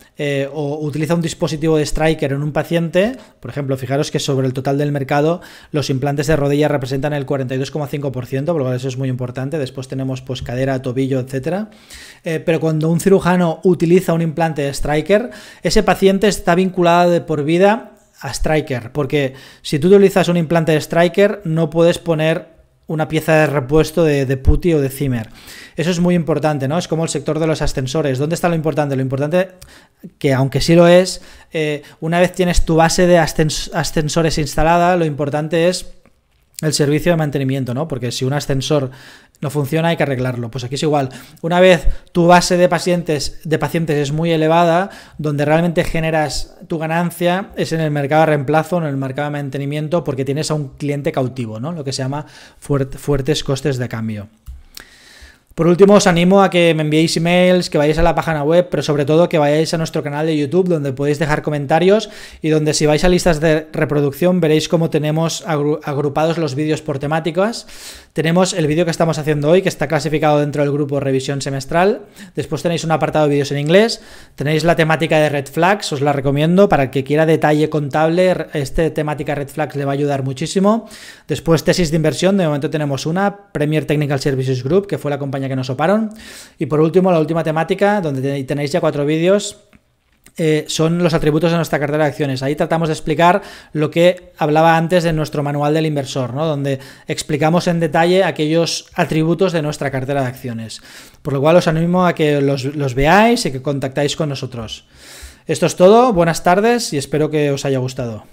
o utiliza un dispositivo de Stryker en un paciente, por ejemplo, fijaros que sobre el total del mercado los implantes de rodilla representan el 42,5%, por lo cual eso es muy importante. Después tenemos pues cadera, tobillo, etcétera. Pero cuando un cirujano utiliza un implante de Stryker, ese paciente está vinculado de por vida a Stryker, porque si tú utilizas un implante de Stryker no puedes poner una pieza de repuesto de Putty o de Zimmer. Eso es muy importante, ¿no? Es como el sector de los ascensores. ¿Dónde está lo importante? Lo importante, que aunque sí lo es, una vez tienes tu base de ascensores instalada, lo importante es el servicio de mantenimiento, ¿no? Porque si un ascensor no funciona hay que arreglarlo. Pues aquí es igual. Una vez tu base de pacientes es muy elevada, donde realmente generas tu ganancia es en el mercado de reemplazo, en el mercado de mantenimiento, porque tienes a un cliente cautivo, ¿no? Lo que se llama fuertes costes de cambio. Por último, os animo a que me enviéis emails, que vayáis a la página web, pero sobre todo que vayáis a nuestro canal de YouTube, donde podéis dejar comentarios y donde si vais a listas de reproducción veréis cómo tenemos agrupados los vídeos por temáticas. Tenemos el vídeo que estamos haciendo hoy, que está clasificado dentro del grupo Revisión Semestral. Después tenéis un apartado de vídeos en inglés. Tenéis la temática de Red Flags, os la recomiendo. Para el que quiera detalle contable, esta temática Red Flags le va a ayudar muchísimo. Después tesis de inversión, de momento tenemos una, Premier Technical Services Group, que fue la compañía que nos oparon. Y por último, la última temática, donde tenéis ya 4 vídeos, son los atributos de nuestra cartera de acciones. Ahí tratamos de explicar lo que hablaba antes de nuestro manual del inversor, ¿no? Donde explicamos en detalle aquellos atributos de nuestra cartera de acciones. Por lo cual os animo a que los veáis y que contactáis con nosotros. Esto es todo, buenas tardes y espero que os haya gustado.